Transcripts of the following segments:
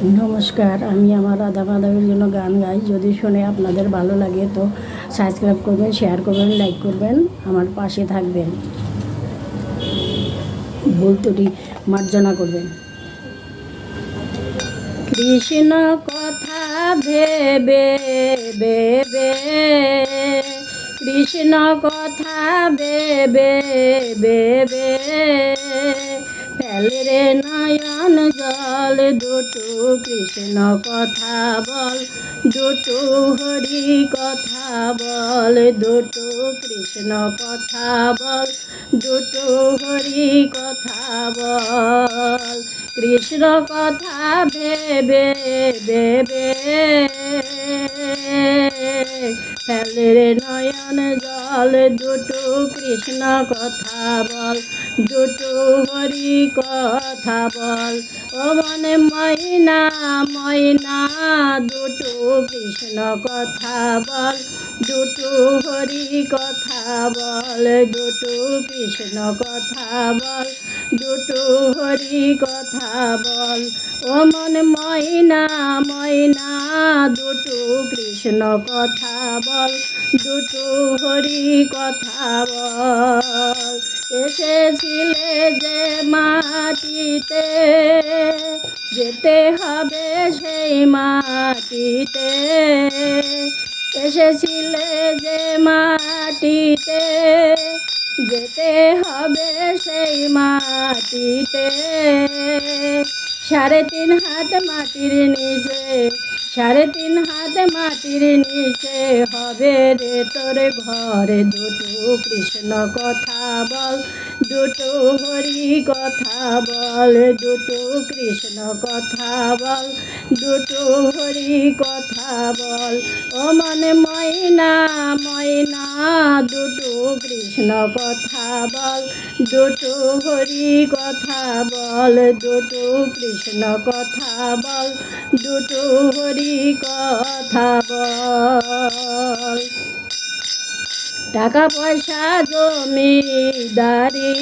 নমস্কার, আমি আমার রাধা মাধবের জন্য গান গাই। যদি শুনে আপনাদের ভালো লাগে তো সাবস্ক্রাইব করবেন, শেয়ার করবেন, লাইক করবেন, আমার পাশে থাকবেন, ভুল ত্রুটি মার্জনা করবেন। কৃষ্ণ কথা ভেবে ভেবে, কৃষ্ণ কথা ভেবে ভেবে, ফেলে রে নয়ন জল দুটো কৃষ্ণ কথা বল, দুটো হরি কথা বল, দুটো কৃষ্ণ কথা বল, দুটো হরি কথা বল। কৃষ্ণ কথা ভেবে ভেবে, ফেলে রে নয়ন জল দুটো কৃষ্ণ কথা বল, দুটো হরি কথা বল। ও মনে ময়না ময়না, দুটো কৃষ্ণ কথা বল, দুটো হরি কথা বল, দুটো কৃষ্ণ কথা বল, দুটো হরি কথা বল। ও মন ময়না ময়না, দুটো কৃষ্ণ কথা বল, দুটো হরি কথা বল। এসেছিলে যে মাটিতে, যেতে হবে সেই মাটিতে। এসেছিলে যে মাটিতে, যেতে হবে সেই মাটিতে। 3.5 হাত মাটির নিচে, 3.5 হাত মাটির নিচে হবে রে তোর ঘর। দুটো কৃষ্ণ কথা বল, দুটো হরি কথা বল, দুটো কৃষ্ণ কথা বল, দুটো হরি কথা বল। ও মনে ময়না ময়না, দুটো কৃষ্ণ কথা বল, দুটো হরি কথা বল, দুটো কৃষ্ণ কথা বল, দুটো হরি কথা বল। টাকা পয়সা জমিদারি,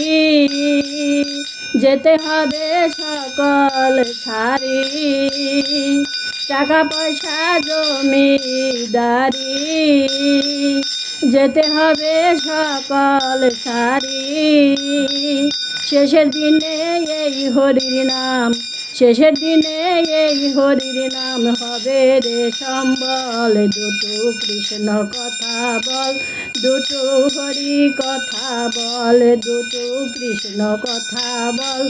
যেতে হবে সকল ছাড়ি। টাকা পয়সা জমিদারি, যেতে হবে সকল ছাড়ি। শেষের দিনে এই হরির নাম, শেষের দিনে এই হরির নাম হবে রে সম্বল। দুটো কৃষ্ণ কথা বল, দুটো হরি কথা বল, দুটো কৃষ্ণ কথা বল,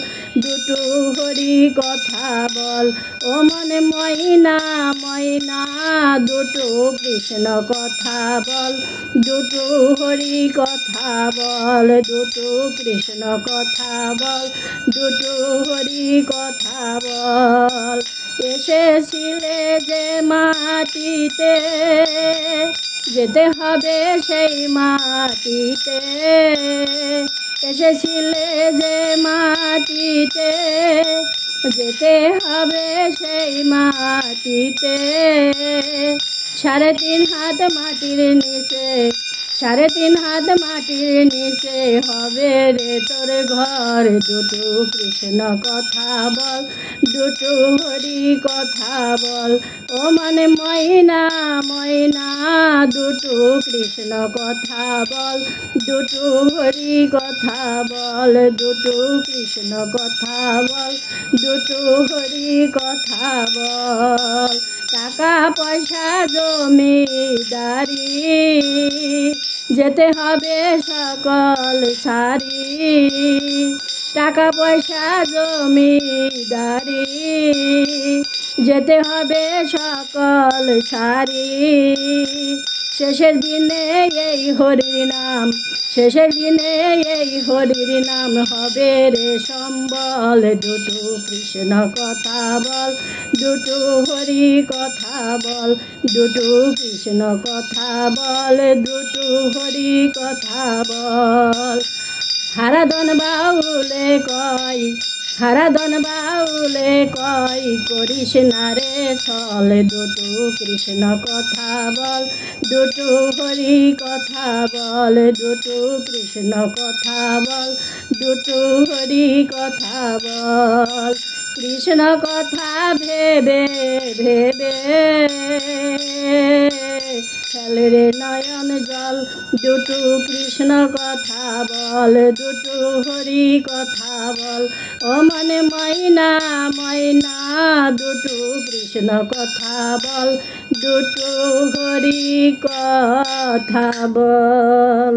দুটো হরি কথা বল। ও মনে ময়না ময়না, দুটো কৃষ্ণ কথা বল, দুটো হরি কথা বল, দুটো কৃষ্ণ কথা বল, দুটো হরি কথা বল। এসেছিলে যে মাটিতে, যেতে হবে সেই মাটিতে। এসেছিলে যে মাটিতে, যেতে হবে সেই মাটিতে। 3.5 হাত মাটির নিচে, 3.5 হাত মাটির নিচে হবে রে তোর ঘর। দুটো কৃষ্ণ কথা বল, দুটো হরি কথা বল। ও মনে ময়না ময়না, দুটো কৃষ্ণ কথা বল, দুটো হরি কথা বল, দুটো কৃষ্ণ কথা বল, দুটো হরি কথা বল। টাকা পয়সা জমিদারি, যেতে হবে সকল ছাড়ি। টাকা পয়সা জমিদারি, যেতে হবে সকল ছাড়ি। শেষের দিনে এই হরির নাম, শেষের দিনে এই হরির নাম হবে রে সম্বল। দুটো কৃষ্ণ কথা বল, দুটো হরি কথা বল, দুটো কৃষ্ণ কথা বল, দুটো হরি কথা বল। হারাধন বাউলে কয়, হারাধন বাউলে কয়, করিস না রে ছল। দুটো কৃষ্ণ কথা বল, দুটো হরি কথা বল, দুটো কৃষ্ণ কথা বল, দুটো হরি কথা বল। কৃষ্ণ কথা ভেবে ভেবে ফেলে রে নয়ন জল, দুটো কৃষ্ণ কথা বল, দুটো হরি কথা বল। ও মনে ময়না ময়না, দুটো কৃষ্ণ কথা বল, দুটো হরি কথা বল।